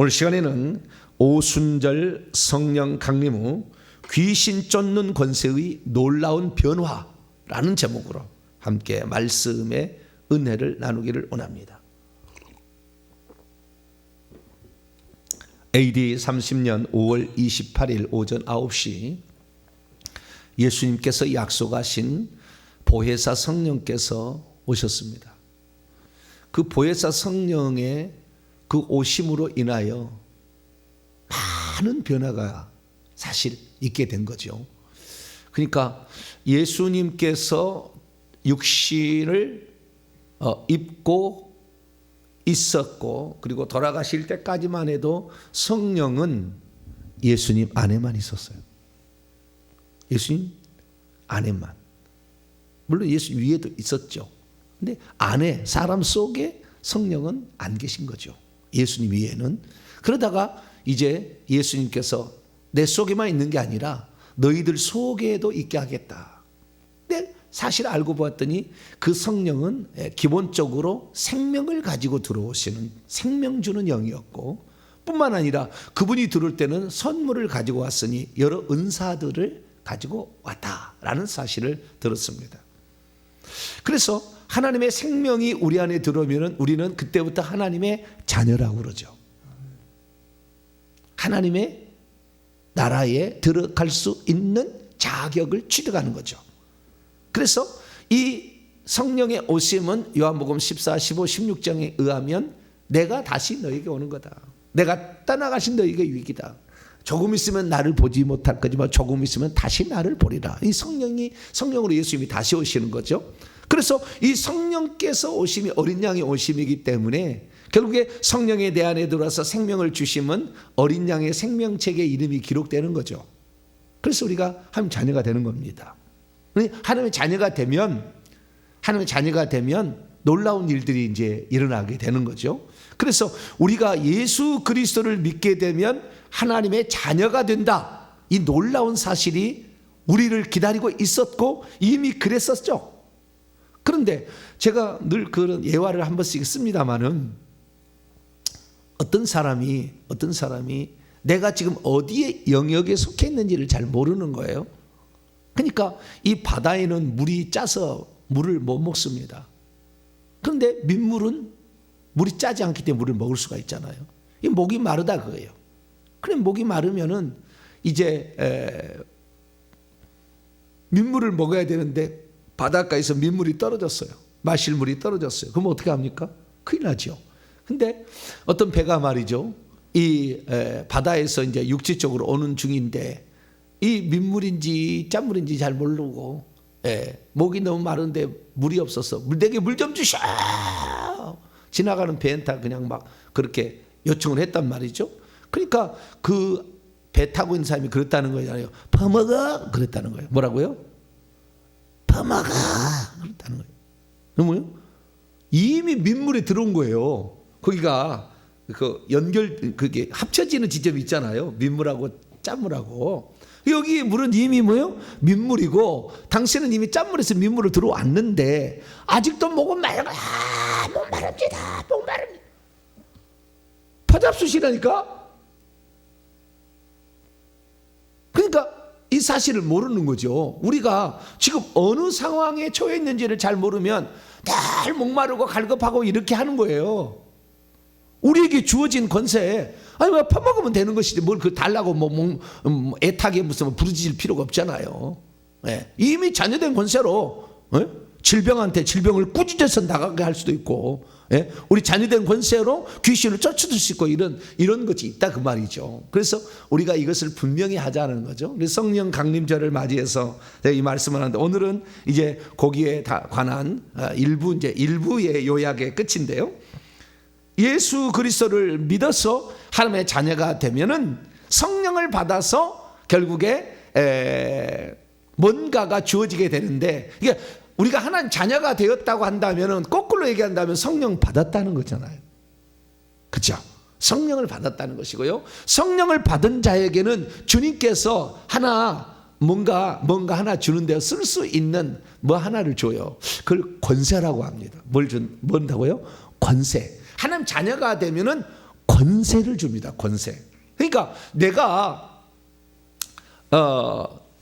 오늘 시간에는 오순절 성령 강림 후 귀신 쫓는 권세의 놀라운 변화라는 제목으로 함께 말씀의 은혜를 나누기를 원합니다. AD 30년 5월 28일 오전 9시 예수님께서 약속하신 보혜사 성령께서 오셨습니다. 그 보혜사 성령의 그 오심으로 인하여 많은 변화가 사실 있게 된 거죠. 그러니까 예수님께서 육신을 입고 있었고, 그리고 돌아가실 때까지만 해도 성령은 예수님 안에만 있었어요. 예수님 안에만. 물론 예수 위에도 있었죠. 근데 안에, 사람 속에 성령은 안 계신 거죠. 예수님 위에는. 그러다가 이제 예수님께서 내 속에만 있는 게 아니라 너희들 속에도 있게 하겠다. 근데 사실 알고 보았더니 그 성령은 기본적으로 생명을 가지고 들어오시는 생명 주는 영이었고, 뿐만 아니라 그분이 들어올 때는 선물을 가지고 왔으니 여러 은사들을 가지고 왔다라는 사실을 들었습니다. 그래서 하나님의 생명이 우리 안에 들어오면 우리는 그때부터 하나님의 자녀라고 그러죠. 하나님의 나라에 들어갈 수 있는 자격을 취득하는 거죠. 그래서 이 성령의 오심은 요한복음 14, 15, 16장에 의하면 내가 다시 너에게 오는 거다. 내가 떠나가신 너에게 유익이다. 조금 있으면 나를 보지 못할 거지만 조금 있으면 다시 나를 보리라. 이 성령으로 예수님이 다시 오시는 거죠. 그래서 이 성령께서 오심이 어린 양의 오심이기 때문에 결국에 성령의 내 안에 들어와서 생명을 주심은 어린 양의 생명책에 이름이 기록되는 거죠. 그래서 우리가 하나님 자녀가 되는 겁니다. 하나님의 자녀가 되면 놀라운 일들이 이제 일어나게 되는 거죠. 그래서 우리가 예수 그리스도를 믿게 되면 하나님의 자녀가 된다. 이 놀라운 사실이 우리를 기다리고 있었고 이미 그랬었죠. 그런데 제가 늘 그런 예화를 한 번씩 씁니다마는 어떤 사람이 내가 지금 어디에 영역에 속해 있는지를 잘 모르는 거예요. 그러니까 이 바다에는 물이 짜서 물을 못 먹습니다. 그런데 민물은 물이 짜지 않기 때문에 물을 먹을 수가 있잖아요. 이 목이 마르다 그거예요. 그럼 목이 마르면은 이제 민물을 먹어야 되는데 바닷가에서 민물이 떨어졌어요. 마실 물이 떨어졌어요. 그럼 어떻게 합니까? 큰일 나죠. 근데 어떤 배가 말이죠, 이 바다에서 이제 육지 쪽으로 오는 중인데 이 민물인지 짠물인지 잘 모르고 목이 너무 마른데 물이 없어서 내게 물 좀 주셔. 지나가는 배한테 그냥 막 그렇게 요청을 했단 말이죠. 그러니까 그 배 타고 있는 사람이 그랬다는 거잖아요. 퍼먹어 그랬다는 거예요. 뭐라고요? 퍼먹어 그랬다는 거예요. 그러면 이미 민물에 들어온 거예요. 거기가 그게 합쳐지는 지점이 있잖아요. 민물하고 짠물하고. 여기 물은 이미 뭐요? 민물이고 당신은 이미 짠물에서 민물을 들어왔는데 아직도 목은 마릅니다. 목 마릅니다. 목 마릅니다. 퍼잡수시라니까. 그러니까 이 사실을 모르는 거죠. 우리가 지금 어느 상황에 처해 있는지를 잘 모르면 늘 목마르고 갈급하고 이렇게 하는 거예요. 우리에게 주어진 권세, 아니 뭐 퍼먹으면 되는 것이지 뭘 그 달라고 애타게 무슨 부르짖을 필요가 없잖아요. 이미 자녀된 권세로 질병한테 질병을 꾸짖어서 나가게 할 수도 있고, 우리 자녀된 권세로 귀신을 쫓아들 수 있고 이런 것이 있다 그 말이죠. 그래서 우리가 이것을 분명히 하자는 거죠. 성령 강림절을 맞이해서 이 말씀을 하는데 오늘은 이제 거기에 관한 일부의 요약의 끝인데요. 예수 그리스도를 믿어서 하나님의 자녀가 되면은 성령을 받아서 결국에 뭔가가 주어지게 되는데, 이게 우리가 하나님 자녀가 되었다고 한다면은 거꾸로 얘기한다면 성령 받았다는 거잖아요. 그렇죠? 성령을 받았다는 것이고요. 성령을 받은 자에게는 주님께서 뭔가 하나 주는데 쓸 수 있는 뭐 하나를 줘요. 그걸 권세라고 합니다. 뭔다고요? 권세. 하나님 자녀가 되면은 권세를 줍니다. 권세. 그러니까 내가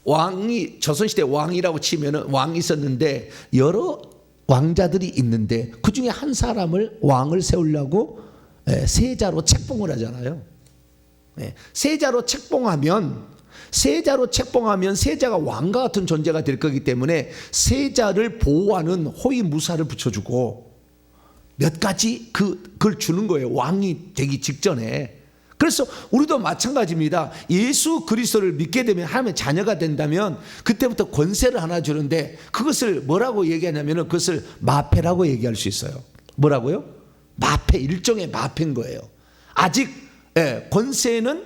왕이 조선시대 왕이라고 치면은 왕이 있었는데 여러 왕자들이 있는데 그 중에 한 사람을 왕을 세우려고 세자로 책봉을 하잖아요. 세자로 책봉하면 세자가 왕과 같은 존재가 될 거기 때문에 세자를 보호하는 호위무사를 붙여주고 몇 가지 그걸 주는 거예요. 왕이 되기 직전에. 그래서 우리도 마찬가지입니다. 예수 그리스도를 믿게 되면 하나님의 자녀가 된다면 그때부터 권세를 하나 주는데 그것을 뭐라고 얘기하냐면 그것을 마패라고 얘기할 수 있어요. 뭐라고요? 마패, 일종의 마패인 거예요. 아직 권세는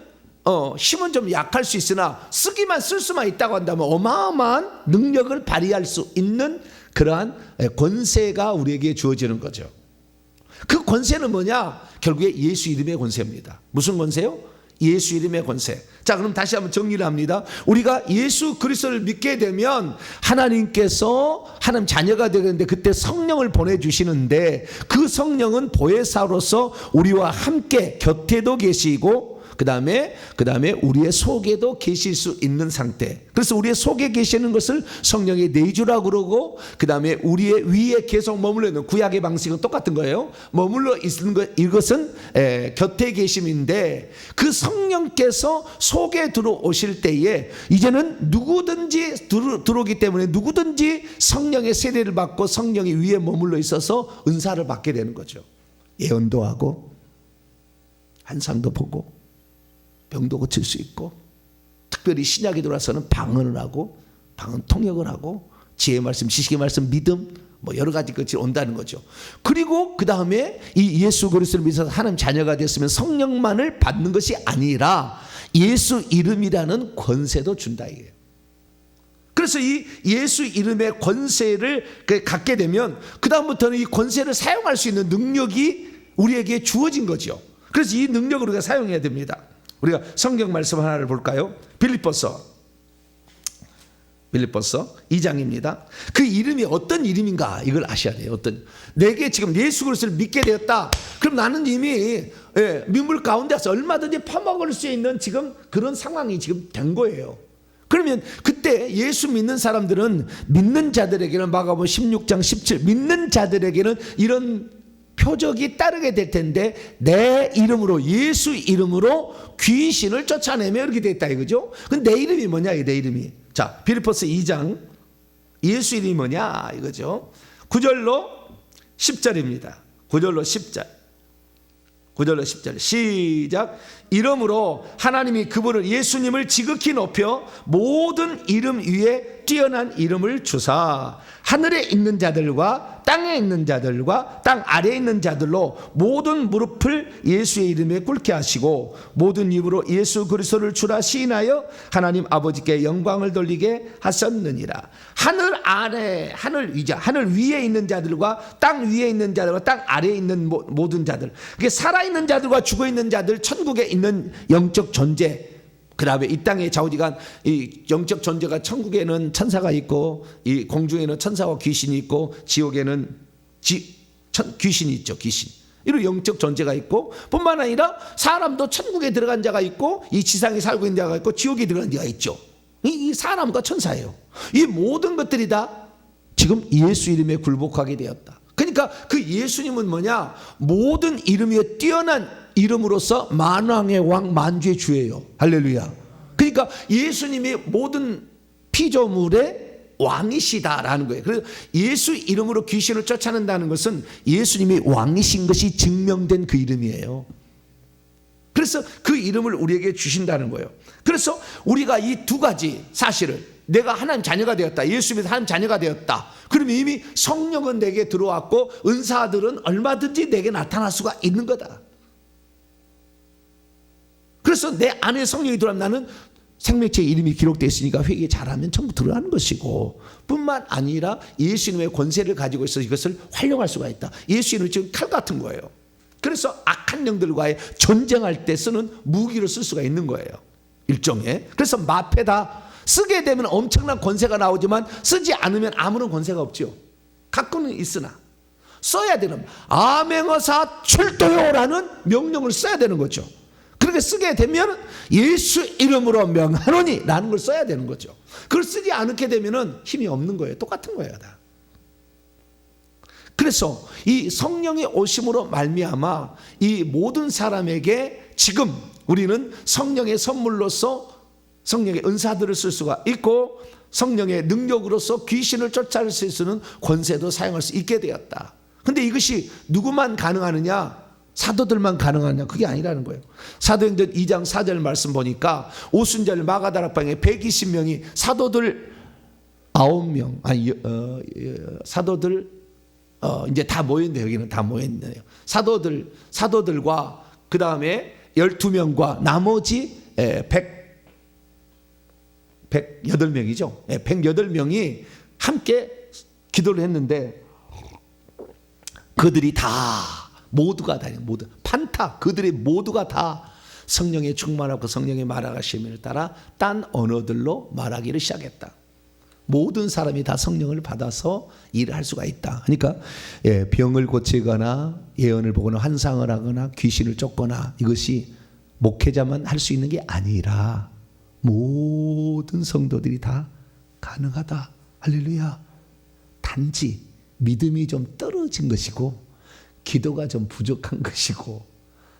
힘은 좀 약할 수 있으나 쓸 수만 있다고 한다면 어마어마한 능력을 발휘할 수 있는 그러한 권세가 우리에게 주어지는 거죠. 그 권세는 뭐냐? 결국에 예수 이름의 권세입니다. 무슨 권세요? 예수 이름의 권세. 자, 그럼 다시 한번 정리를 합니다. 우리가 예수 그리스도를 믿게 되면 하나님께서 하나님 자녀가 되는데 그때 성령을 보내주시는데 그 성령은 보혜사로서 우리와 함께 곁에도 계시고 그 다음에 우리의 속에도 계실 수 있는 상태. 그래서 우리의 속에 계시는 것을 성령의 내주라고 그러고 그 다음에 우리의 위에 계속 머물러 있는 구약의 방식은 똑같은 거예요. 머물러 있는 것, 이것은 곁에 계심인데 그 성령께서 속에 들어오실 때에 이제는 누구든지 들어오기 때문에 누구든지 성령의 세례를 받고 성령이 위에 머물러 있어서 은사를 받게 되는 거죠. 예언도 하고 환상도 보고 병도 고칠 수 있고 특별히 신약에 들어와서는 방언을 하고 방언 통역을 하고 지혜의 말씀, 지식의 말씀, 믿음 뭐 여러 가지 것이 온다는 거죠. 그리고 그 다음에 이 예수 그리스도를 믿어서 하나님 자녀가 됐으면 성령만을 받는 것이 아니라 예수 이름이라는 권세도 준다 이게요. 그래서 이 예수 이름의 권세를 갖게 되면 그 다음부터는 이 권세를 사용할 수 있는 능력이 우리에게 주어진 거죠. 그래서 이 능력을 우리가 사용해야 됩니다. 우리가 성경 말씀 하나를 볼까요? 빌립보서 2장입니다. 그 이름이 어떤 이름인가 이걸 아셔야 돼요. 내게 지금 예수 그리스도를 믿게 되었다. 그럼 나는 이미 민물 가운데서 얼마든지 퍼먹을 수 있는 지금 그런 상황이 지금 된 거예요. 그러면 그때 예수 믿는 사람들은 믿는 자들에게는 마가복음 16장 17 믿는 자들에게는 이런 표적이 따르게 될 텐데 내 이름으로 예수 이름으로 귀신을 쫓아내며 이렇게 됐다 이거죠. 근데 내 이름이 뭐냐 내 이름이. 자, 빌립보서 2장 예수 이름이 뭐냐 이거죠. 9절로 10절입니다. 9절로 10절 시작. 이름으로 하나님이 그분을 예수님을 지극히 높여 모든 이름 위에 뛰어난 이름을 주사 하늘에 있는 자들과 땅에 있는 자들과 땅 아래에 있는 자들로 모든 무릎을 예수의 이름에 꿇게 하시고 모든 입으로 예수 그리스도를 주라 시인하여 하나님 아버지께 영광을 돌리게 하셨느니라. 하늘 아래 하늘 위에 있는 자들과 땅 위에 있는 자들과 땅 아래에 있는 모든 자들, 그게 살아있는 자들과 죽어있는 자들, 천국에 있는 영적 존재, 그 다음에 이 땅의 좌우지간 이 영적 존재가 천국에는 천사가 있고 이 공중에는 천사와 귀신이 있고 지옥에는 귀신이 있죠. 귀신. 이런 영적 존재가 있고 뿐만 아니라 사람도 천국에 들어간 자가 있고 이 지상에 살고 있는 자가 있고 지옥에 들어간 자가 있죠. 이 사람과 천사예요. 이 모든 것들이 다 지금 예수 이름에 굴복하게 되었다. 그러니까 그 예수님은 뭐냐? 모든 이름 위에 뛰어난 이름으로서 만왕의 왕 만주의 주예요. 할렐루야. 그러니까 예수님이 모든 피조물의 왕이시다라는 거예요. 그래서 예수 이름으로 귀신을 쫓아낸다는 것은 예수님이 왕이신 것이 증명된 그 이름이에요. 그래서 그 이름을 우리에게 주신다는 거예요. 그래서 우리가 이 두 가지 사실을 내가 하나님 자녀가 되었다. 예수 믿어 하나님 자녀가 되었다. 그러면 이미 성령은 내게 들어왔고 은사들은 얼마든지 내게 나타날 수가 있는 거다. 그래서 내 안에 성령이 들어오면 나는 생명체 이름이 기록되어 있으니까 회개 잘하면 전부 들어가는 것이고 뿐만 아니라 예수님의 권세를 가지고 있어서 이것을 활용할 수가 있다. 예수님은 지금 칼 같은 거예요. 그래서 악한 영들과의 전쟁할 때 쓰는 무기로 쓸 수가 있는 거예요. 일종의. 그래서 마패다. 쓰게 되면 엄청난 권세가 나오지만 쓰지 않으면 아무런 권세가 없죠. 갖고는 있으나 써야 되는, 아맹어사 출도요라는 명령을 써야 되는 거죠. 그렇게 쓰게 되면 예수 이름으로 명하노니 라는 걸 써야 되는 거죠. 그걸 쓰지 않게 되면 힘이 없는 거예요. 똑같은 거예요, 다. 그래서 이 성령의 오심으로 말미암아 이 모든 사람에게 지금 우리는 성령의 선물로서 성령의 은사들을 쓸 수가 있고 성령의 능력으로서 귀신을 쫓아낼 수 있는 권세도 사용할 수 있게 되었다. 근데 이것이 누구만 가능하느냐? 사도들만 가능하냐? 그게 아니라는 거예요. 사도행전 2장 4절 말씀 보니까 오순절 마가다락방에 120명이 사도들 9명 아니 사도들 이제 다 모였는데 여기는 다 모였네요. 사도들과 그 다음에 12명과 나머지 108명이죠. 108명이 함께 기도를 했는데 그들이 다 모두가 판타 그들이 모두가 다 성령에 충만하고 성령의 말하심을 따라 딴 언어들로 말하기를 시작했다. 모든 사람이 다 성령을 받아서 일을 할 수가 있다. 그러니까 병을 고치거나 예언을 보거나 환상을 하거나 귀신을 쫓거나 이것이 목회자만 할 수 있는 게 아니라 모든 성도들이 다 가능하다. 할렐루야. 단지 믿음이 좀 떨어진 것이고 기도가 좀 부족한 것이고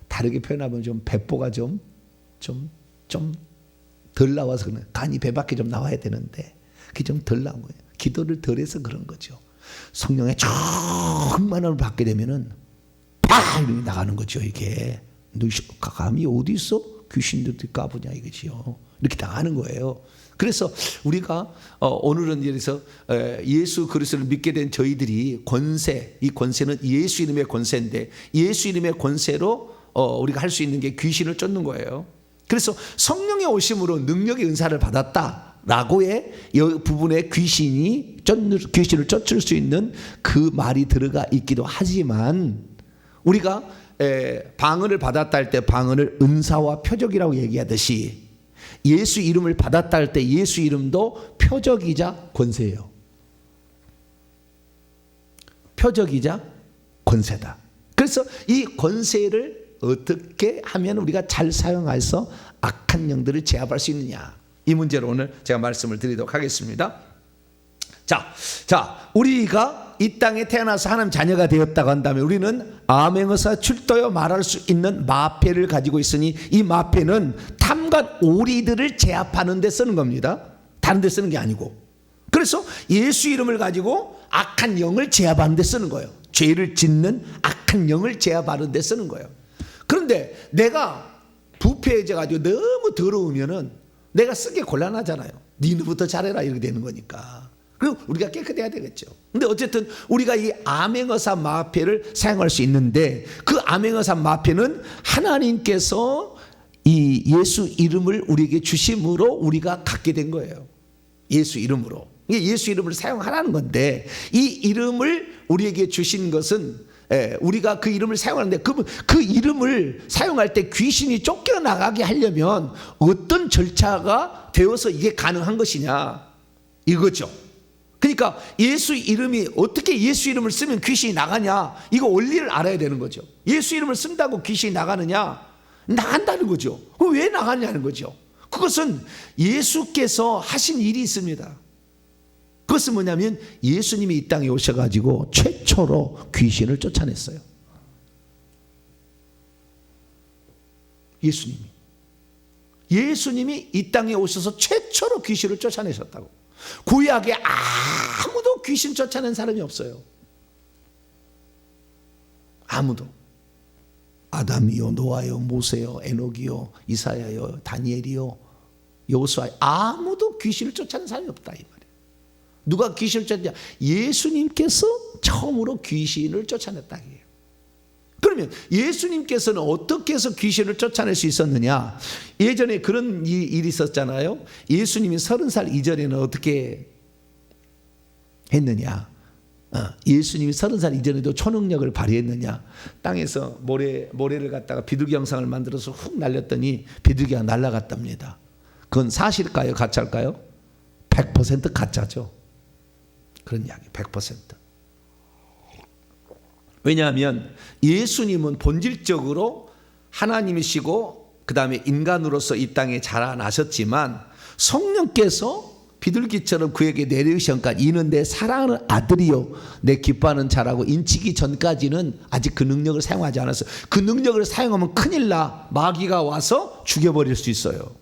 다르게 표현하면 좀 배포가 좀 덜 나와서 그런, 간이 배 밖에 좀 나와야 되는데 그게 좀 덜 나온 거예요. 기도를 덜 해서 그런 거죠. 성령의 충만함을 받게 되면은 팍 이렇게 나가는 거죠. 이게 감이 어디 있어? 귀신들도 까부냐 이거지요. 이렇게 나가는 거예요. 그래서 우리가 오늘은 예를 예수 그리스도를 믿게 된 저희들이 권세, 이 권세는 예수 이름의 권세인데 예수 이름의 권세로 우리가 할 수 있는 게 귀신을 쫓는 거예요. 그래서 성령의 오심으로 능력의 은사를 받았다라고의 이 부분에 귀신을 쫓을 수 있는 그 말이 들어가 있기도 하지만 우리가 방언을 받았다 할 때 방언을 은사와 표적이라고 얘기하듯이 예수 이름을 받았다 할 때 예수 이름도 표적이자 권세예요. 표적이자 권세다. 그래서 이 권세를 어떻게 하면 우리가 잘 사용해서 악한 영들을 제압할 수 있느냐, 이 문제로 오늘 제가 말씀을 드리도록 하겠습니다. 자, 우리가 이 땅에 태어나서 하나님 자녀가 되었다고 한다면 우리는 아맹어사 출도여 말할 수 있는 마패를 가지고 있으니 이 마패는 탐관 오리들을 제압하는 데 쓰는 겁니다. 다른 데 쓰는 게 아니고. 그래서 예수 이름을 가지고 악한 영을 제압하는 데 쓰는 거예요. 죄를 짓는 악한 영을 제압하는 데 쓰는 거예요. 그런데 내가 부패해져 가지고 너무 더러우면은 내가 쓰기 곤란하잖아요. 니누부터 잘해라 이렇게 되는 거니까. 그리고 우리가 깨끗해야 되겠죠. 근데 어쨌든 우리가 이 아맹어사 마패를 사용할 수 있는데 그 아맹어사 마패는 하나님께서 이 예수 이름을 우리에게 주심으로 우리가 갖게 된 거예요. 예수 이름으로. 이게 예수 이름을 사용하라는 건데 이 이름을 우리에게 주신 것은 우리가 그 이름을 사용하는데 그 이름을 사용할 때 귀신이 쫓겨나가게 하려면 어떤 절차가 되어서 이게 가능한 것이냐 이거죠. 그러니까 예수 이름이 어떻게 예수 이름을 쓰면 귀신이 나가냐, 이거 원리를 알아야 되는 거죠. 예수 이름을 쓴다고 귀신이 나가느냐? 나간다는 거죠. 왜 나가냐는 거죠. 그것은 예수께서 하신 일이 있습니다. 그것은 뭐냐면 예수님이 이 땅에 오셔가지고 최초로 귀신을 쫓아냈어요. 예수님이 이 땅에 오셔서 최초로 귀신을 쫓아내셨다고. 구약에 아무도 귀신 쫓아낸 사람이 없어요. 아무도. 아담이요, 노아요, 모세요, 에녹이요, 이사야요, 다니엘이요, 여호수아, 아무도 귀신을 쫓아낸 사람이 없다 이 말이에요. 누가 귀신을 쫓았냐? 예수님께서 처음으로 귀신을 쫓아냈다 이게요. 그러면 예수님께서는 어떻게 해서 귀신을 쫓아낼 수 있었느냐? 예전에 그런 일이 있었잖아요. 예수님이 30살 이전에는 어떻게 했느냐? 예수님이 30살 이전에도 초능력을 발휘했느냐? 땅에서 모래를 갖다가 비둘기 형상을 만들어서 훅 날렸더니 비둘기가 날아갔답니다. 그건 사실일까요? 가짜일까요? 100% 가짜죠. 그런 이야기 100%. 왜냐하면 예수님은 본질적으로 하나님이시고 그 다음에 인간으로서 이 땅에 자라나셨지만 성령께서 비둘기처럼 그에게 내려오시니까 이는 내 사랑하는 아들이요 내 기뻐하는 자라고 인치기 전까지는 아직 그 능력을 사용하지 않았어요. 그 능력을 사용하면 큰일 나. 마귀가 와서 죽여버릴 수 있어요.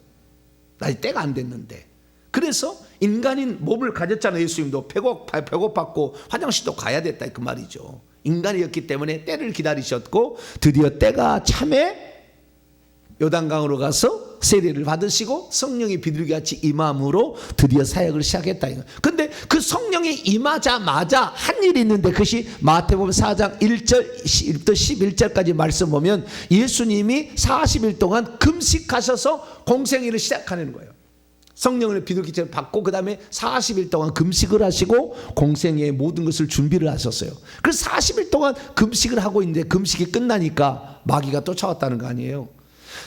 아직 때가 안 됐는데. 그래서 인간인 몸을 가졌잖아요. 예수님도 배고팠고 화장실도 가야 됐다 그 말이죠. 인간이었기 때문에 때를 기다리셨고 드디어 때가 참에 요단강으로 가서 세례를 받으시고 성령이 비둘기같이 임함으로 드디어 사역을 시작했다. 그런데 그 성령이 임하자마자 한 일이 있는데 그것이 마태복음 4장 1절부터 11절까지 말씀 보면 예수님이 40일 동안 금식하셔서 공생애를 시작하는 거예요. 성령을 비둘기처럼 받고 그 다음에 40일 동안 금식을 하시고 공생애의 모든 것을 준비를 하셨어요. 그래서 40일 동안 금식을 하고 있는데 금식이 끝나니까 마귀가 쫓아왔다는 거 아니에요.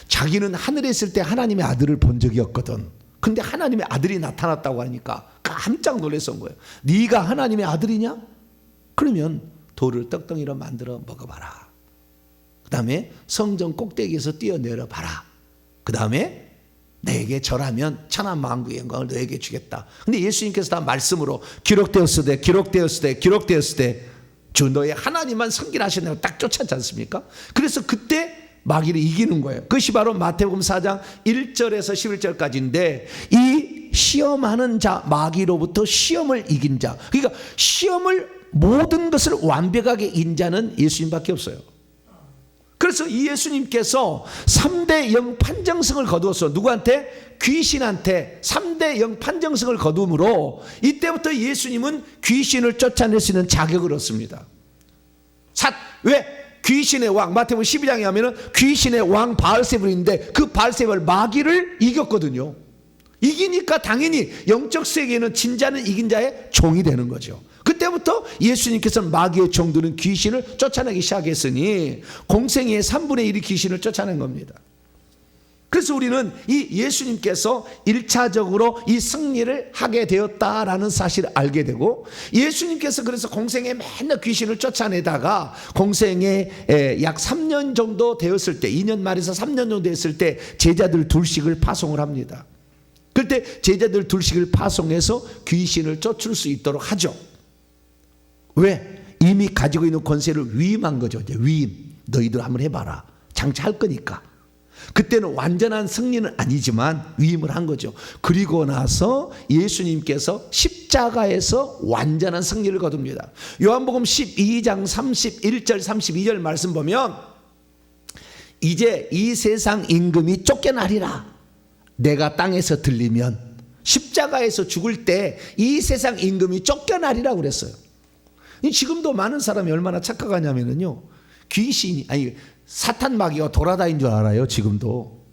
자기는 하늘에 있을 때 하나님의 아들을 본 적이 없거든. 근데 하나님의 아들이 나타났다고 하니까 깜짝 놀랐던 거예요. 네가 하나님의 아들이냐? 그러면 돌을 떡덩이로 만들어 먹어봐라. 그 다음에 성전 꼭대기에서 뛰어내려 봐라. 그 다음에 내게 절하면 천한 만국의 영광을 너에게 주겠다. 근데 예수님께서 다 말씀으로 기록되었으되 주 너의 하나님만 섬기라시냐고 딱 쫓았지 않습니까? 그래서 그때 마귀를 이기는 거예요. 그것이 바로 마태복음 4장 1절에서 11절까지인데 이 시험하는 자 마귀로부터 시험을 이긴 자, 그러니까 시험을 모든 것을 완벽하게 이긴 자는 예수님밖에 없어요. 그래서 이 예수님께서 3대 영 판정승을 거두었어. 누구한테? 귀신한테 3대 영 판정승을 거두므로 이때부터 예수님은 귀신을 쫓아낼 수 있는 자격을 얻습니다. 왜? 귀신의 왕, 마태복음 12장에 하면은 귀신의 왕 바알세불이 있는데 그 바알세불 마귀를 이겼거든요. 이기니까 당연히 영적 세계에는 진자는 이긴 자의 종이 되는 거죠. 그때부터 예수님께서는 마귀의 종들은 귀신을 쫓아내기 시작했으니 공생애의 3분의 1이 귀신을 쫓아낸 겁니다. 그래서 우리는 이 예수님께서 1차적으로 이 승리를 하게 되었다라는 사실을 알게 되고, 예수님께서 그래서 공생에 맨날 귀신을 쫓아내다가 공생에 약 3년 정도 되었을 때, 2년 말에서 3년 정도 됐을 때 제자들 둘씩을 파송을 합니다. 그때 제자들 둘씩을 파송해서 귀신을 쫓을 수 있도록 하죠. 왜? 이미 가지고 있는 권세를 위임한 거죠. 이제 위임. 너희들 한번 해봐라. 장차할 거니까. 그때는 완전한 승리는 아니지만 위임을 한 거죠. 그리고 나서 예수님께서 십자가에서 완전한 승리를 거둡니다. 요한복음 12장 31절 32절 말씀 보면 이제 이 세상 임금이 쫓겨나리라. 내가 땅에서 들리면 십자가에서 죽을 때 이 세상 임금이 쫓겨나리라고 그랬어요. 지금도 많은 사람이 얼마나 착각하냐면요, 귀신이 사탄 마귀가 돌아다닌 줄 알아요. 지금도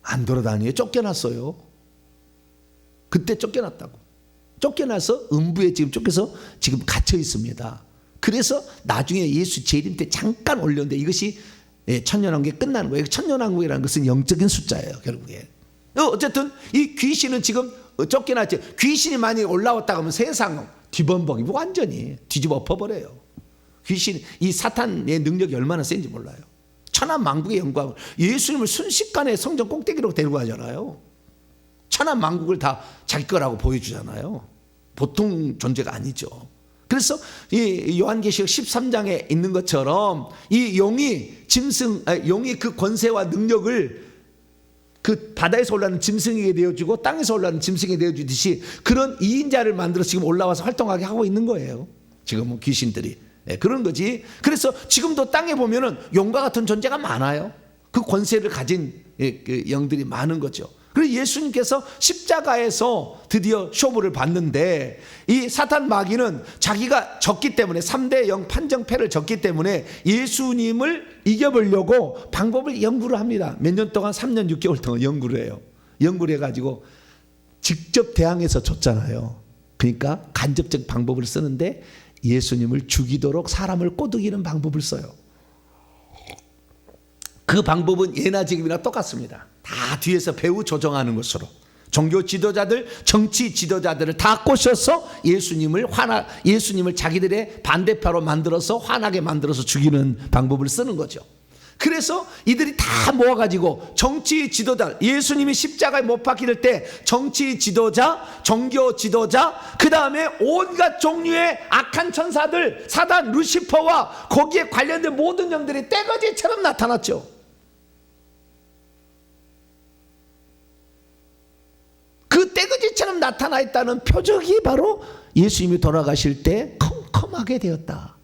안 돌아다니요. 쫓겨났어요. 그때 쫓겨났다고. 쫓겨나서 음부에 지금 쫓겨서 지금 갇혀 있습니다. 그래서 나중에 예수 재림 때 잠깐 올렸는데 이것이 천년왕국이 끝나는 거예요. 천년왕국이라는 것은 영적인 숫자예요. 결국에. 어쨌든 이 귀신은 지금 쫓겨났죠. 귀신이 만약에 올라왔다 하면 세상 뒤범벅이 완전히 뒤집어 엎어버려요. 귀신, 이 사탄의 능력이 얼마나 센지 몰라요. 천한 만국의 영광을, 예수님을 순식간에 성전 꼭대기로 데리고 가잖아요. 천한 만국을 다 자기 거라고 보여주잖아요. 보통 존재가 아니죠. 그래서 이 요한계시록 13장에 있는 것처럼 이 용이 용이 그 권세와 능력을 그 바다에서 올라오는 짐승에게 내어주고 땅에서 올라오는 짐승에게 내어주듯이 그런 2인자를 만들어 지금 올라와서 활동하게 하고 있는 거예요. 지금 귀신들이. 그런 거지. 그래서 지금도 땅에 보면은 용과 같은 존재가 많아요. 그 권세를 가진 그 영들이 많은 거죠. 그리고 예수님께서 십자가에서 드디어 쇼부를 받는데 이 사탄 마귀는 자기가 졌기 때문에 3대 영 판정패를 졌기 때문에 예수님을 이겨보려고 방법을 연구를 합니다. 몇 년 동안 3년 6개월 동안 연구를 해요. 연구를 해가지고 직접 대항해서 졌잖아요. 그러니까 간접적 방법을 쓰는데 예수님을 죽이도록 사람을 꼬드기는 방법을 써요. 그 방법은 예나 지금이나 똑같습니다. 다 뒤에서 배후 조정하는 것으로 종교 지도자들, 정치 지도자들을 다 꼬셔서 예수님을 자기들의 반대파로 만들어서 화나게 만들어서 죽이는 방법을 쓰는 거죠. 그래서 이들이 다 모아가지고 정치 지도자, 예수님이 십자가에 못 박힐 때 정치 지도자, 종교 지도자, 그 다음에 온갖 종류의 악한 천사들, 사단, 루시퍼와 거기에 관련된 모든 영들이 떼거지처럼 나타났죠. 그 떼거지처럼 나타나 있다는 표적이 바로 예수님이 돌아가실 때 컴컴하게 되었다.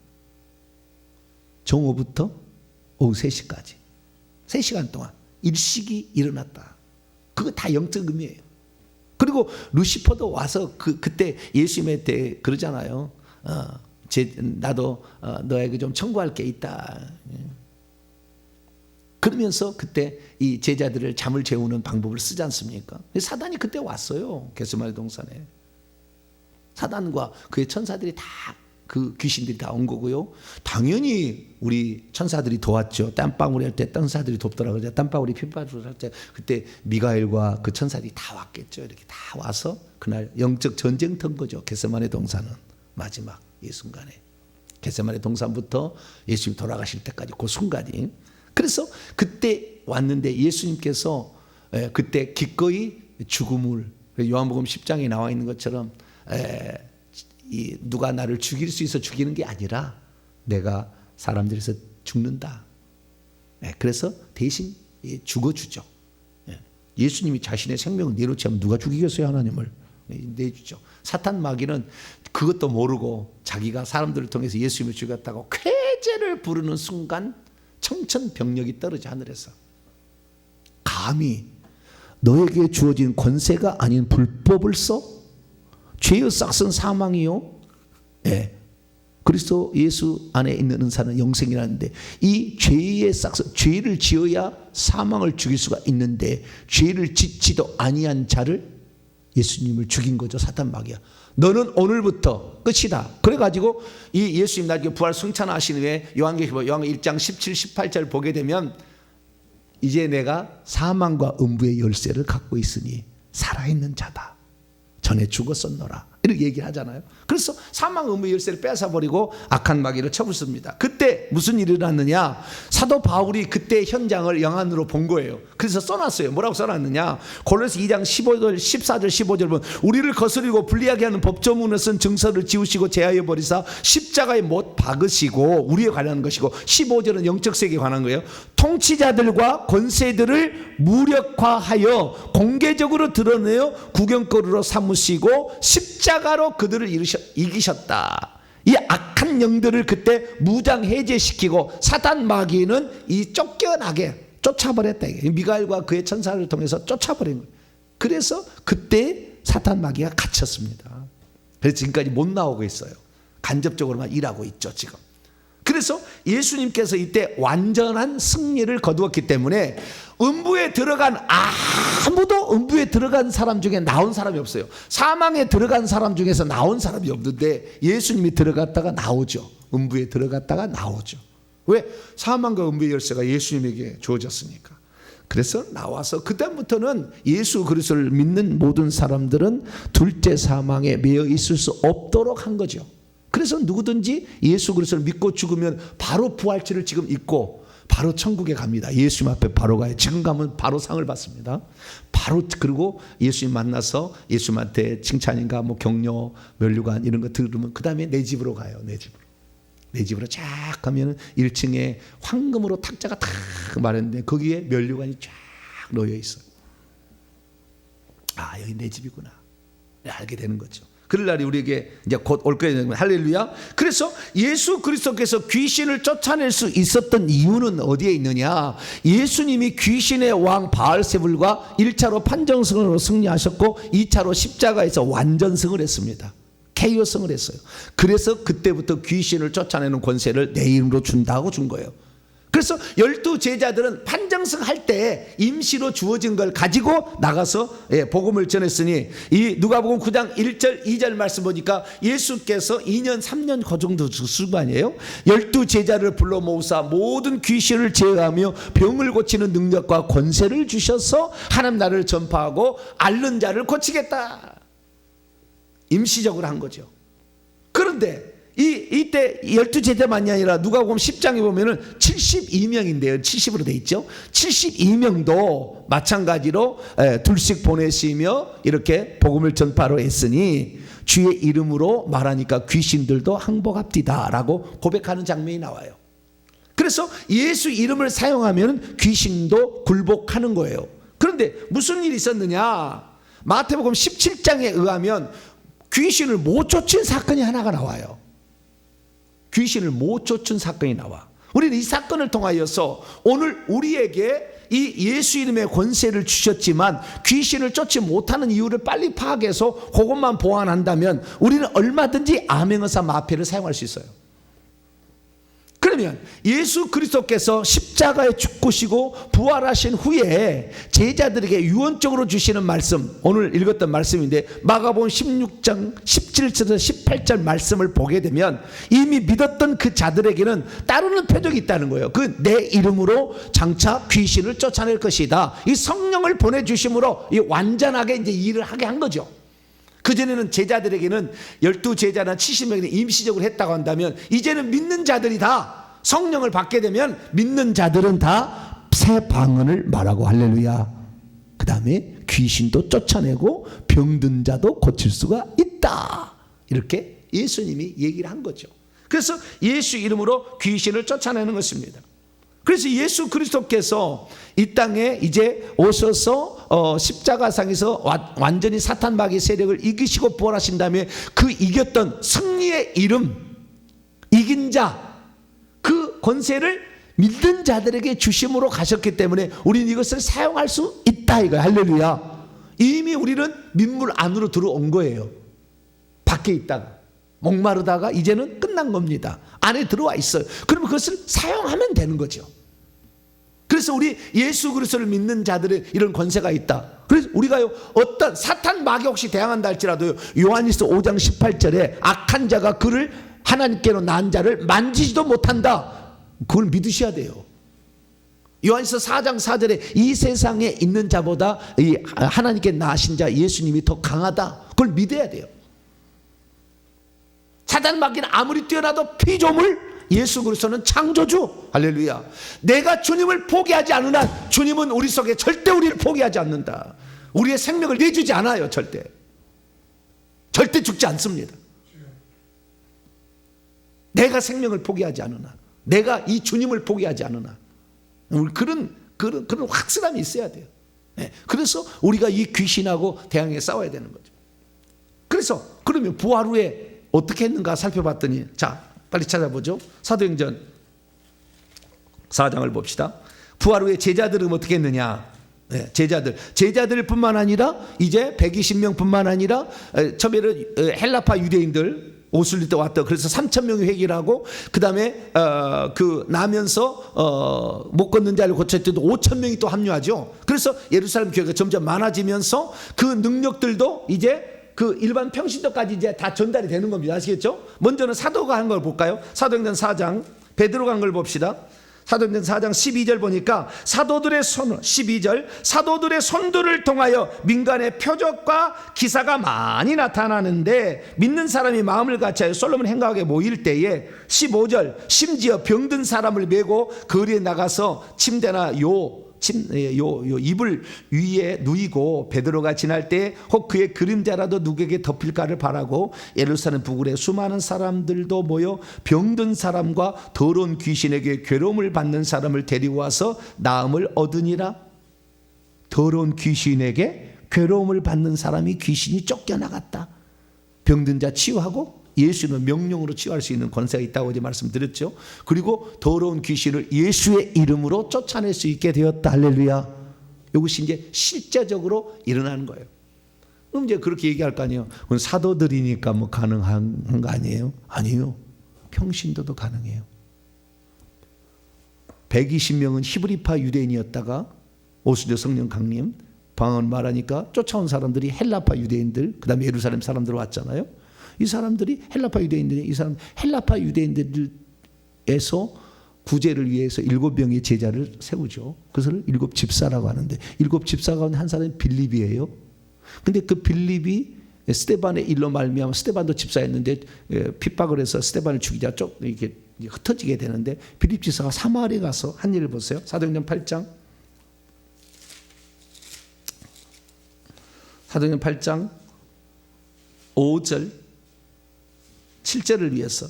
정오부터 오후 3시까지 3시간 동안 일식이 일어났다. 그거 다 영적 의미예요. 그리고 루시퍼도 와서 그때 예수님한테 그러잖아요. 나도 너에게 좀 청구할 게 있다. 그러면서 그때 이 제자들을 잠을 재우는 방법을 쓰지 않습니까? 사단이 그때 왔어요. 겟세마네 동산에. 사단과 그의 천사들이 다, 그 귀신들이 다 온 거고요. 당연히 우리 천사들이 도왔죠. 땀방울이 할 때 천사들이 돕더라고요. 땀방울이 핏방울을 할 때 그때 미가엘과 그 천사들이 다 왔겠죠. 이렇게 다 와서 그날 영적 전쟁터인 거죠. 겟세마네 동산은 마지막 이 순간에. 겟세마네 동산부터 예수님이 돌아가실 때까지 그 순간이. 그래서 그때 왔는데 예수님께서 그때 기꺼이 죽음을, 요한복음 10장에 나와 있는 것처럼 누가 나를 죽일 수 있어 죽이는 게 아니라 내가 사람들에서 죽는다. 그래서 대신 죽어주죠. 예수님이 자신의 생명을 내놓지 않으면 누가 죽이겠어요? 하나님을 내주죠. 사탄 마귀는 그것도 모르고 자기가 사람들을 통해서 예수님을 죽였다고 쾌재를 부르는 순간 청천벽력이 떨어져 하늘에서. 감히 너에게 주어진 권세가 아닌 불법을 써? 죄의 싹은 사망이요. 그리스도 예수 안에 있는 은사는 영생이라는데 이 죄의 싹은, 죄를 지어야 사망을 죽일 수가 있는데 죄를 짓지도 아니한 자를 예수님을 죽인 거죠. 사탄 마귀야. 너는 오늘부터 끝이다. 그래가지고 이 예수님 나중에 부활 승천하신 후에 요한계시록 1장 17, 18절 보게 되면 이제 내가 사망과 음부의 열쇠를 갖고 있으니 살아있는 자다. 전에 죽었었노라. 이렇게 얘기하잖아요. 그래서 사망 음부의 열쇠를 뺏어버리고 악한 마귀를 쳐부숩니다. 그때 무슨 일이 일어났느냐? 사도 바울이 그때 현장을 영안으로 본 거예요. 그래서 써놨어요. 뭐라고 써놨느냐? 골로새 2장 15절, 14절, 15절 보면 우리를 거스리고 불리하게 하는 법조문을 쓴 증서를 지우시고 제하여 버리사 십자가에 못 박으시고, 우리에 관한 것이고, 15절은 영적 세계에 관한 거예요. 통치자들과 권세들을 무력화하여 공개적으로 드러내어 구경거리로 삼으시고 십자가로 그들을 이기셨다. 이 악한 영들을 그때 무장 해제시키고 사단 마귀는 이 쫓겨나게 쫓아버렸다. 미가엘과 그의 천사를 통해서 쫓아버린 거예요. 그래서 그때 사단 마귀가 갇혔습니다. 그래서 지금까지 못 나오고 있어요. 간접적으로만 일하고 있죠 지금. 그래서 예수님께서 이때 완전한 승리를 거두었기 때문에 음부에 들어간 아무도 음부에 들어간 사람 중에 나온 사람이 없어요. 사망에 들어간 사람 중에서 나온 사람이 없는데 예수님이 들어갔다가 나오죠. 음부에 들어갔다가 나오죠. 왜? 사망과 음부의 열쇠가 예수님에게 주어졌으니까. 그래서 나와서 그다음부터는 예수 그리스도를 믿는 모든 사람들은 둘째 사망에 매여 있을 수 없도록 한 거죠. 그래서 누구든지 예수 그리스도를 믿고 죽으면 바로 부활체를 지금 입고 바로 천국에 갑니다. 예수님 앞에 바로 가요. 지금 가면 바로 상을 받습니다. 바로. 그리고 예수님 만나서 예수님한테 칭찬인가 뭐 격려, 면류관 이런 거 들으면 그 다음에 내 집으로 가요. 내 집으로 쫙 가면 1층에 황금으로 탁자가 탁 마련돼 거기에 면류관이 쫙 놓여 있어요. 아, 여기 내 집이구나 알게 되는 거죠. 그럴 날이 우리에게 이제 곧 올 거예요. 할렐루야. 그래서 예수 그리스도께서 귀신을 쫓아낼 수 있었던 이유는 어디에 있느냐? 예수님이 귀신의 왕 바알세불과 1차로 판정승으로 승리하셨고 2차로 십자가에서 완전승을 했습니다. KO승을 했어요. 그래서 그때부터 귀신을 쫓아내는 권세를 내 이름으로 준다고 준 거예요. 그래서 12제자들은 판정승 할 때 임시로 주어진 걸 가지고 나가서 복음을 전했으니, 이 누가복음 9장 1절 2절 말씀 보니까 예수께서 2년 3년 그 정도 쓰는 거 아니에요? 12제자를 불러 모으사 모든 귀신을 제어하며 병을 고치는 능력과 권세를 주셔서 하나님 나라를 전파하고 앓는 자를 고치겠다. 임시적으로 한 거죠. 그런데 이때 12제자만이 아니라 누가복음 10장에 보면은 72명인데요. 70으로 돼 있죠. 72명도 마찬가지로 둘씩 보내시며 이렇게 복음을 전파로 했으니 주의 이름으로 말하니까 귀신들도 항복합디다 라고 고백하는 장면이 나와요. 그래서 예수 이름을 사용하면 귀신도 굴복하는 거예요. 그런데 무슨 일이 있었느냐? 마태복음 17장에 의하면 귀신을 못 쫓은 사건이 하나가 나와요. 귀신을 못 쫓은 사건이 나와. 우리는 이 사건을 통하여서 오늘 우리에게 이 예수 이름의 권세를 주셨지만 귀신을 쫓지 못하는 이유를 빨리 파악해서 그것만 보완한다면 우리는 얼마든지 암행어사 마패를 사용할 수 있어요. 그러면 예수 그리스도께서 십자가에 죽으시고 부활하신 후에 제자들에게 유언적으로 주시는 말씀, 오늘 읽었던 말씀인데 마가복음 16장 17절에서 18절 말씀을 보게 되면 이미 믿었던 그 자들에게는 따르는 표적이 있다는 거예요. 그 내 이름으로 장차 귀신을 쫓아낼 것이다. 이 성령을 보내주심으로 이 완전하게 이제 일을 하게 한 거죠. 그전에는 제자들에게는 12제자나 70명이 임시적으로 했다고 한다면 이제는 믿는 자들이 다 성령을 받게 되면 믿는 자들은 다 새 방언을 말하고 할렐루야. 그 다음에 귀신도 쫓아내고 병든 자도 고칠 수가 있다. 이렇게 예수님이 얘기를 한 거죠. 그래서 예수 이름으로 귀신을 쫓아내는 것입니다. 그래서 예수 그리스도께서 이 땅에 이제 오셔서 십자가상에서 완전히 사탄 마귀 세력을 이기시고 부활하신 다음에 그 이겼던 승리의 이름, 이긴 자, 그 권세를 믿는 자들에게 주심으로 가셨기 때문에 우리는 이것을 사용할 수 있다 이거예요. 할렐루야. 이미 우리는 민물 안으로 들어온 거예요. 밖에 있다가 목마르다가 이제는 끝난 겁니다. 안에 들어와 있어요. 그러면 그것을 사용하면 되는 거죠. 그래서 우리 예수 그리스도를 믿는 자들의 이런 권세가 있다. 그래서 우리가요, 어떤 사탄 마귀 혹시 대항한다 할지라도요, 요한일서 5장 18절에 악한 자가 그를 하나님께로 난 자를 만지지도 못한다. 그걸 믿으셔야 돼요. 요한일서 4장 4절에 이 세상에 있는 자보다 이 하나님께 나신 자 예수님이 더 강하다. 그걸 믿어야 돼요. 사탄 마귀는 아무리 뛰어나도 피조물, 예수 그리스도는 창조주. 할렐루야. 내가 주님을 포기하지 않는 한 주님은 우리 속에 절대 우리를 포기하지 않는다. 우리의 생명을 내주지 않아요. 절대 죽지 않습니다. 내가 생명을 포기하지 않는 한, 내가 이 주님을 포기하지 않는 한, 그런 확실함이 있어야 돼요. 그래서 우리가 이 귀신하고 대항해 싸워야 되는 거죠. 그래서 그러면 부활 후에 어떻게 했는가 살펴봤더니, 자 빨리 찾아보죠. 사도행전 4장을 봅시다. 부활 후에 제자들은 어떻게 했느냐. 제자들 뿐만 아니라 이제 120명 뿐만 아니라 처음에는 헬라파 유대인들 오슬릴 때 왔다. 그래서 3,000명이 회개를 하고 그 다음에 나면서 못 걷는 자를 고칠 때도 5,000명이 또 합류하죠. 그래서 예루살렘 교회가 점점 많아지면서 그 능력들도 이제 그 일반 평신도까지 이제 다 전달이 되는 겁니다. 아시겠죠? 먼저는 사도가 한 걸 볼까요? 사도행전 4장 베드로가 한 걸 봅시다. 사도행전 4장 12절 보니까 사도들의 손, 12절 사도들의 손들을 통하여 민간의 표적과 기사가 많이 나타나는데 믿는 사람이 마음을 같이하여 솔로몬 행각에 모일 때에 15절 심지어 병든 사람을 메고 거리에 나가서 침대나 이불 위에 누이고 베드로가 지날 때 혹 그의 그림자라도 누구에게 덮일까를 바라고 예루살렘 부근에 수많은 사람들도 모여 병든 사람과 더러운 귀신에게 괴로움을 받는 사람을 데리고 와서 나음을 얻으니라. 더러운 귀신에게 괴로움을 받는 사람이 귀신이 쫓겨나갔다. 병든 자 치유하고 예수는 명령으로 치유할 수 있는 권세가 있다고 이제 말씀드렸죠. 그리고 더러운 귀신을 예수의 이름으로 쫓아낼 수 있게 되었다. 할렐루야. 이것이 이제 실제적으로 일어나는 거예요. 그럼 이제 그렇게 얘기할 거 아니에요. 그건 사도들이니까 뭐 가능한 거 아니에요? 아니에요. 평신도도 가능해요. 120명은 히브리파 유대인이었다가 오순절 성령 강림 방언 말하니까 쫓아온 사람들이 헬라파 유대인들, 그 다음에 예루살렘 사람들 왔잖아요. 이 사람들이 헬라파 유대인들이, 이 사람 헬라파 유대인들에서 구제를 위해서 7명의 제자를 세우죠. 그것을 7집사라고 하는데, 7집사 가운데 한 사람이 빌립이에요. 근데 그 빌립이 스데반의 일로 말미암아, 스데반도 집사였는데 핍박을 해서 스데반을 죽이자 쪽 이렇게 흩어지게 되는데, 빌립 집사가 사마리에 가서 한 일을 보세요. 사도행전 8장. 사도행전 8장 5절 7절을 위해서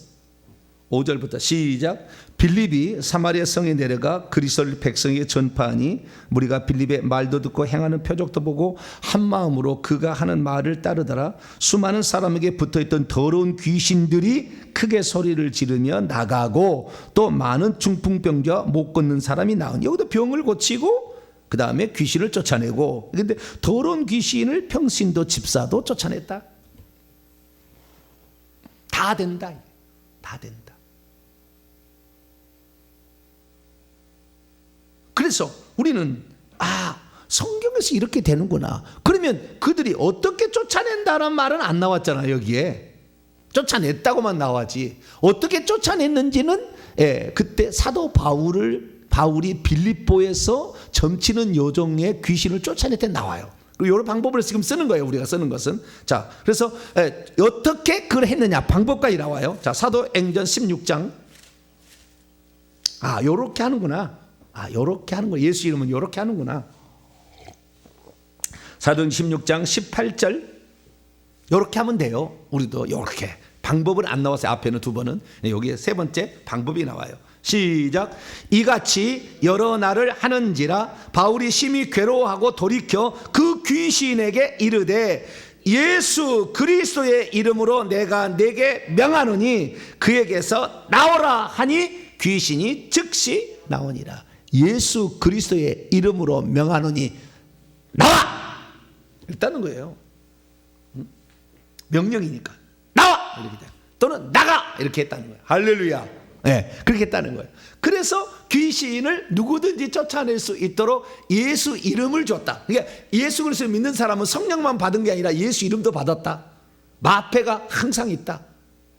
5절부터 시작. 빌립이 사마리아 성에 내려가 그리스도를 백성에게 전파하니 무리가 빌립의 말도 듣고 행하는 표적도 보고 한 마음으로 그가 하는 말을 따르더라. 수많은 사람에게 붙어있던 더러운 귀신들이 크게 소리를 지르며 나가고 또 많은 중풍병자 못 걷는 사람이 나오니, 여기도 병을 고치고 그 다음에 귀신을 쫓아내고. 그런데 더러운 귀신을 평신도 집사도 쫓아냈다. 다 된다. 다 된다. 그래서 우리는 성경에서 이렇게 되는구나. 그러면 그들이 어떻게 쫓아낸다는 말은 안 나왔잖아. 여기에 쫓아냈다고만 나와지, 어떻게 쫓아냈는지는 그때 사도 바울이 빌립보에서 점치는 요정의 귀신을 쫓아낼 때 나와요. 그리고 여러 방법을 지금 쓰는 거예요. 우리가 쓰는 것은. 자, 그래서 어떻게 그걸 했느냐 방법까지 나와요. 자, 사도행전 16장. 요렇게 하는구나. 요렇게 하는 거. 예수 이름은 요렇게 하는구나. 사도행전 16장 18절. 요렇게 하면 돼요. 우리도 요렇게. 방법은 안 나왔어요. 앞에는 두 번은. 여기에 세 번째 방법이 나와요. 시작. 이같이 여러 날을 하는지라 바울이 심히 괴로워하고 돌이켜 그 귀신에게 이르되 예수 그리스도의 이름으로 내가 내게 명하노니 그에게서 나오라 하니 귀신이 즉시 나오니라. 예수 그리스도의 이름으로 명하노니 나와! 이랬다는 거예요. 명령이니까 나와! 이렇게 돼. 또는 나가! 이렇게 했다는 거예요. 할렐루야. 그렇게 했다는 거예요. 그래서 귀신을 누구든지 쫓아낼 수 있도록 예수 이름을 줬다. 그러니까 예수 그리스도를 믿는 사람은 성령만 받은 게 아니라 예수 이름도 받았다. 마패가 항상 있다.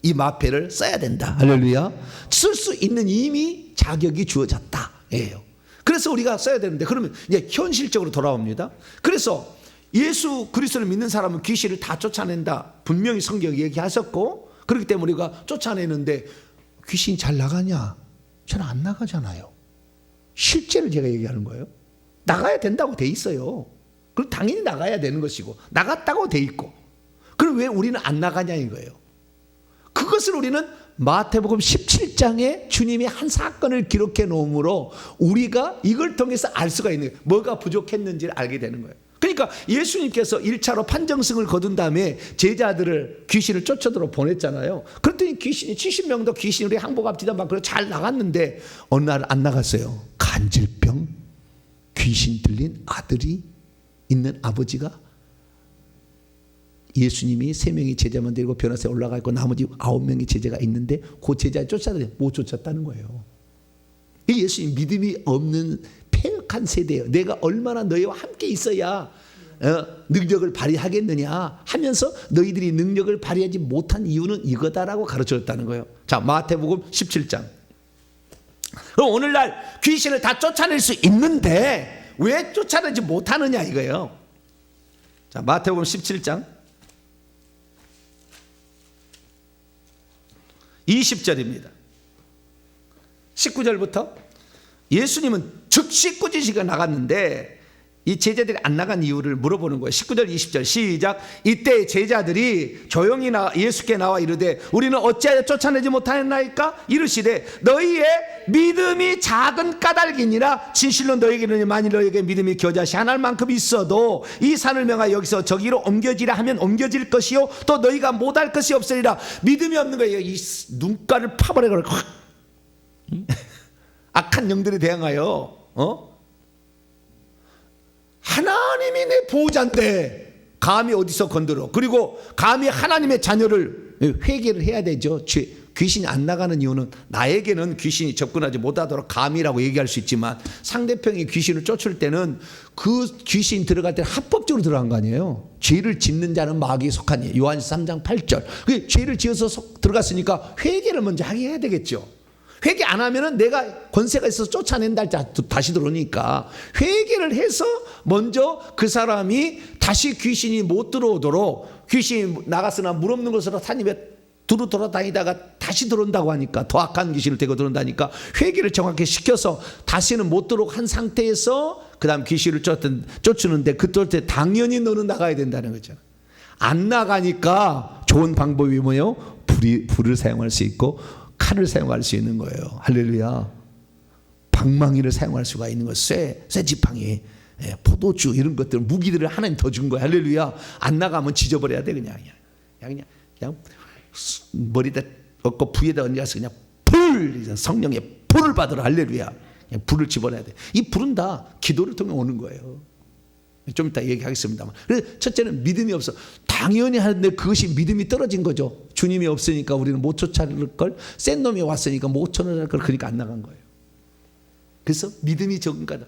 이 마패를 써야 된다. 할렐루야. 쓸 수 있는 이미 자격이 주어졌다. 예요. 그래서 우리가 써야 되는데, 그러면 이제 현실적으로 돌아옵니다. 그래서 예수 그리스도를 믿는 사람은 귀신을 다 쫓아낸다. 분명히 성경이 얘기하셨고, 그렇기 때문에 우리가 쫓아내는데 귀신이 잘 나가냐? 잘 안 나가잖아요. 실제를 제가 얘기하는 거예요. 나가야 된다고 돼 있어요. 그럼 당연히 나가야 되는 것이고, 나갔다고 돼 있고. 그럼 왜 우리는 안 나가냐 이거예요. 그것을 우리는 마태복음 17장에 주님이 한 사건을 기록해 놓음으로 우리가 이걸 통해서 알 수가 있는 거예요. 뭐가 부족했는지를 알게 되는 거예요. 그러니까 예수님께서 1차로 판정승을 거둔 다음에 제자들을 귀신을 쫓아들어 보냈잖아요. 그랬더니 귀신이 70명도 귀신으로 항복합디다 막 그래 잘 나갔는데 어느 날 안 나갔어요. 간질병, 귀신 들린 아들이 있는 아버지가 예수님이 3명의 제자만 데리고 변화사에 올라가 있고 나머지 9명의 제자가 있는데 그 제자를 쫓아다니 못 쫓았다는 거예요. 예수님 믿음이 없는 폐역한 세대예요. 내가 얼마나 너희와 함께 있어야 능력을 발휘하겠느냐 하면서 너희들이 능력을 발휘하지 못한 이유는 이거다라고 가르쳐줬다는 거예요. 자, 마태복음 17장. 그럼 오늘날 귀신을 다 쫓아낼 수 있는데 왜 쫓아내지 못하느냐 이거예요. 자, 마태복음 17장 20절입니다. 19절부터 예수님은 즉시 꾸짖으시고 나갔는데 이 제자들이 안 나간 이유를 물어보는 거예요. 19절 20절 시작. 이때 제자들이 조용히 예수께 나와 이르되 우리는 어찌하여 쫓아내지 못하였나이까? 이르시되 너희의 믿음이 작은 까닭이니라. 진실로 너희에게 이르노니 만일 너희에게 믿음이 겨자씨 하나일 만큼 있어도 이 산을 명하여 여기서 저기로 옮겨지라 하면 옮겨질 것이요 또 너희가 못할 것이 없으리라. 믿음이 없는 거예요. 이 눈가를 파버려 악한 영들에 대항하여 하나님이 내 보호자인데 감히 어디서 건드려. 그리고 감히 하나님의 자녀를 회개를 해야 되죠. 귀신이 안 나가는 이유는 나에게는 귀신이 접근하지 못하도록 감이라고 얘기할 수 있지만 상대편이 귀신을 쫓을 때는 그 귀신 들어갈 때는 합법적으로 들어간 거 아니에요. 죄를 짓는 자는 마귀에 속한 이. 요한서 3장 8절. 죄를 지어서 들어갔으니까 회개를 먼저 하게 해야 되겠죠. 회개 안 하면은 내가 권세가 있어서 쫓아낸다 할 때 다시 들어오니까 회개를 해서 먼저 그 사람이 다시 귀신이 못 들어오도록, 귀신이 나갔으나 물 없는 곳으로 산입에 두루 돌아다니다가 다시 들어온다고 하니까, 더 악한 귀신을 데리고 들어온다니까 회개를 정확히 시켜서 다시는 못 들어오고 한 상태에서 그 다음 귀신을 쫓는데 그럴 때 당연히 너는 나가야 된다는 거죠. 안 나가니까 좋은 방법이 뭐예요? 불을 사용할 수 있고 칼을 사용할 수 있는 거예요. 할렐루야. 방망이를 사용할 수가 있는 거예요. 쇠 지팡이, 포도주 이런 것들, 무기들을 하나님 더 준 거예요. 할렐루야. 안 나가면 지져버려야 돼. 그냥 머리다 얻고 부에다 얹어서 그냥 성령의 불을 받으라. 할렐루야. 그냥 불을 집어내야 돼. 이 불은 다 기도를 통해 오는 거예요. 좀 이따 얘기하겠습니다만. 그래서 첫째는 믿음이 없어. 당연히 하는데 그것이 믿음이 떨어진 거죠. 주님이 없으니까 우리는 못 쫓아낼 걸, 센 놈이 왔으니까 못 쫓아낼 걸, 그러니까 안 나간 거예요. 그래서 믿음이 적은 거다.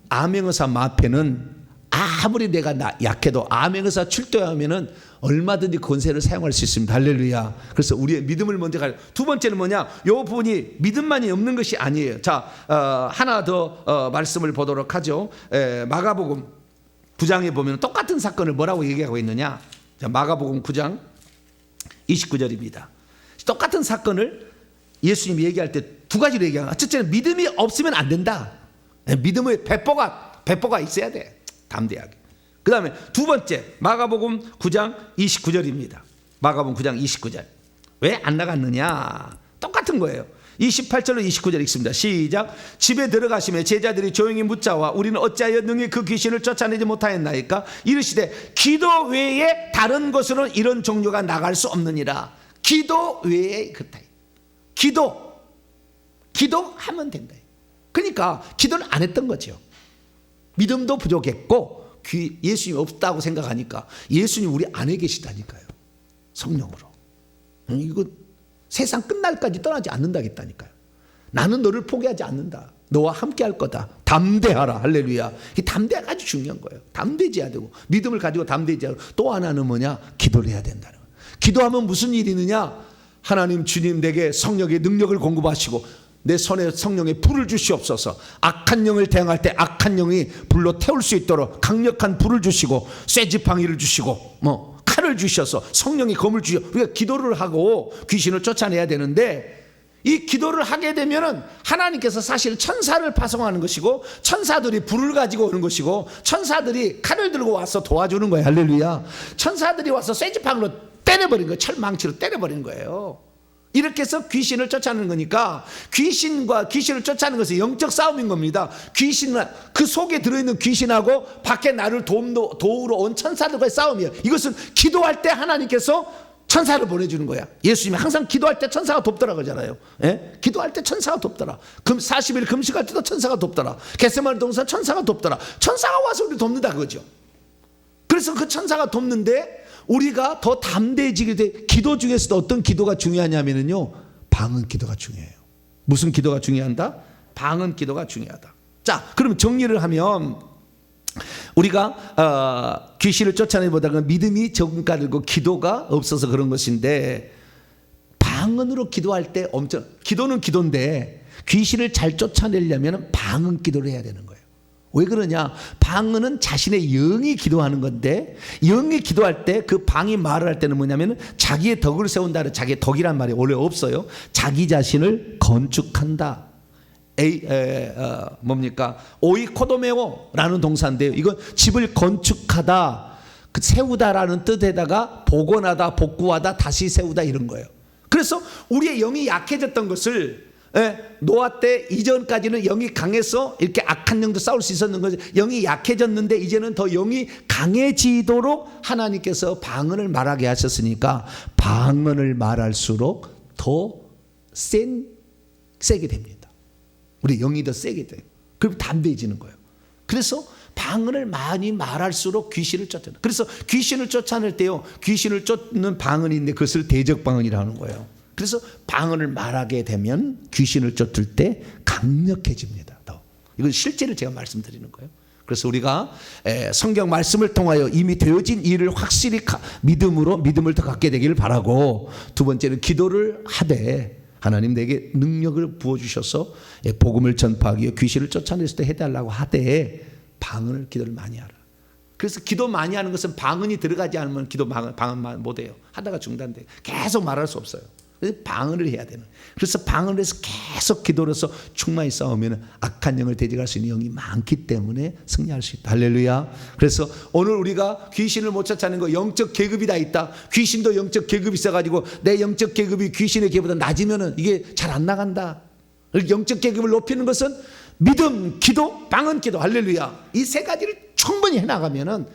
암행어사 마패는 아무리 내가 약해도 암행어사 출두하면은 얼마든지 권세를 사용할 수 있습니다. 할렐루야. 그래서 우리의 믿음을 먼저 가야. 두 번째는 뭐냐? 요 부분이 믿음만이 없는 것이 아니에요. 자, 하나 더 말씀을 보도록 하죠. 마가복음 9장에 보면 똑같은 사건을 뭐라고 얘기하고 있느냐? 자, 마가복음 9장 29절입니다. 똑같은 사건을 예수님이 얘기할 때 두 가지로 얘기하는. 첫째는 믿음이 없으면 안 된다. 믿음의 배포가 있어야 돼. 담대하게. 그 다음에 두 번째, 마가복음 9장 29절입니다. 마가복음 9장 29절. 왜 안 나갔느냐? 똑같은 거예요. 28절로 29절 읽습니다. 시작. 집에 들어가시며 제자들이 조용히 묻자와 우리는 어찌하여 능히 그 귀신을 쫓아내지 못하였나이까? 이르시되 기도 외에 다른 곳으로는 이런 종류가 나갈 수 없느니라. 기도 외에 그렇다. 기도하면 된다. 그러니까 기도를 안 했던 거죠. 믿음도 부족했고 예수님이 없다고 생각하니까 예수님 우리 안에 계시다니까요. 성령으로. 이거 세상 끝날까지 떠나지 않는다겠다니까요. 나는 너를 포기하지 않는다. 너와 함께 할 거다. 담대하라. 할렐루야. 이 담대가 아주 중요한 거예요. 담대해야 되고 믿음을 가지고 담대해야 되고, 또 하나는 뭐냐? 기도를 해야 된다는 거예요. 기도하면 무슨 일이 있느냐? 하나님 주님 내게 성령의 능력을 공급하시고 내 손에 성령의 불을 주시옵소서. 악한 영을 대항할 때 악한 영이 불로 태울 수 있도록 강력한 불을 주시고 쇠지팡이를 주시고 칼을 주셔서 성령이 검을 주셔. 우리가 기도를 하고 귀신을 쫓아내야 되는데, 이 기도를 하게 되면은 하나님께서 사실 천사를 파송하는 것이고 천사들이 불을 가지고 오는 것이고 천사들이 칼을 들고 와서 도와주는 거예요. 할렐루야. 천사들이 와서 쇠지팡이로 때려버린 거예요. 철망치로 때려버린 거예요. 이렇게 해서 귀신을 쫓아내는 거니까, 귀신과 귀신을 쫓아내는 것은 영적 싸움인 겁니다. 귀신은 그 속에 들어있는 귀신하고 밖에 나를 도우러 온 천사들과의 싸움이에요. 이것은 기도할 때 하나님께서 천사를 보내주는 거야. 예수님이 항상 기도할 때 천사가 돕더라 그러잖아요. 기도할 때 천사가 돕더라. 40일 금식할 때도 천사가 돕더라. 겟세마네 동산 천사가 돕더라. 천사가 와서 우리 돕는다 그거죠. 그래서 그 천사가 돕는데 우리가 더 담대해지게 돼. 기도 중에서도 어떤 기도가 중요하냐면요, 방언 기도가 중요해요. 무슨 기도가 중요한다? 방언 기도가 중요하다. 자, 그럼 정리를 하면 우리가 귀신을 쫓아내보다는 믿음이 적은 까들고 기도가 없어서 그런 것인데, 방언으로 기도할 때 기도는 기도인데 귀신을 잘 쫓아내려면 방언 기도를 해야 되는 거예요. 왜 그러냐? 방언은 자신의 영이 기도하는 건데, 영이 기도할 때 그 방이 말을 할 때는 뭐냐면 자기의 덕을 세운다. 자기의 덕이란 말이 원래 없어요. 자기 자신을 건축한다. 뭡니까? 오이코도메오라는 동사인데요. 이건 집을 건축하다, 세우다라는 뜻에다가 복원하다, 복구하다, 다시 세우다 이런 거예요. 그래서 우리의 영이 약해졌던 것을, 노아 때 이전까지는 영이 강해서 이렇게 악한 영도 싸울 수 있었는 거죠. 영이 약해졌는데 이제는 더 영이 강해지도록 하나님께서 방언을 말하게 하셨으니까 방언을 말할수록 더 세게 됩니다. 우리 영이 더 세게 돼요. 그럼 담대해지는 거예요. 그래서 방언을 많이 말할수록 귀신을 쫓아내요. 그래서 귀신을 쫓아낼 때요, 귀신을 쫓는 방언이 있는데 그것을 대적방언이라는 거예요. 그래서 방언을 말하게 되면 귀신을 쫓을 때 강력해집니다. 더. 이건 실제로 제가 말씀드리는 거예요. 그래서 우리가 성경 말씀을 통하여 이미 되어진 일을 확실히 믿음을 더 갖게 되기를 바라고, 두 번째는 기도를 하되 하나님 내게 능력을 부어주셔서 복음을 전파하기, 귀신을 쫓아냈을 때 해달라고 하되 기도를 많이 하라. 그래서 기도 많이 하는 것은 방언이 들어가지 않으면 방언만 못해요. 하다가 중단돼요. 계속 말할 수 없어요. 그래서 방언을 해야 되는. 그래서 방언을 해서 계속 기도를 해서 충만히 싸우면 악한 영을 대적할 수 있는 영이 많기 때문에 승리할 수 있다. 할렐루야. 그래서 오늘 우리가 귀신을 못 쫓아내는 거 영적 계급이 다 있다. 귀신도 영적 계급이 있어가지고 내 영적 계급이 귀신의 계급보다 낮으면 이게 잘 안 나간다. 영적 계급을 높이는 것은 믿음, 기도, 방언, 기도. 할렐루야. 이 세 가지를 충분히 해나가면은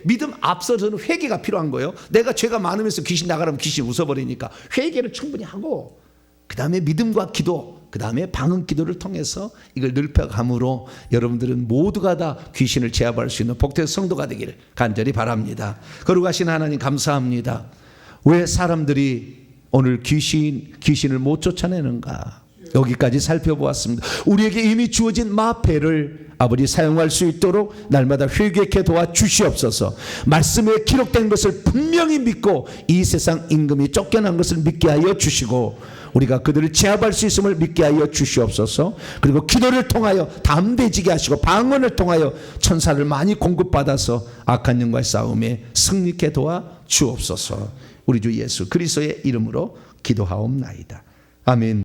믿음 앞서서는 회개가 필요한 거예요. 내가 죄가 많으면서 귀신 나가라면 귀신 웃어버리니까 회개를 충분히 하고, 그 다음에 믿음과 기도, 그 다음에 방언 기도를 통해서 이걸 넓혀감으로 여러분들은 모두가 다 귀신을 제압할 수 있는 복된 성도가 되기를 간절히 바랍니다. 거룩하신 하나님 감사합니다. 왜 사람들이 오늘 귀신을 못 쫓아내는가? 여기까지 살펴보았습니다. 우리에게 이미 주어진 마패를 아버지 사용할 수 있도록 날마다 회개케 도와주시옵소서. 말씀에 기록된 것을 분명히 믿고 이 세상 임금이 쫓겨난 것을 믿게 하여 주시고, 우리가 그들을 제압할 수 있음을 믿게 하여 주시옵소서. 그리고 기도를 통하여 담대해지게 하시고 방언을 통하여 천사를 많이 공급받아서 악한 영과의 싸움에 승리케 도와주옵소서. 우리 주 예수 그리스도의 이름으로 기도하옵나이다. 아멘.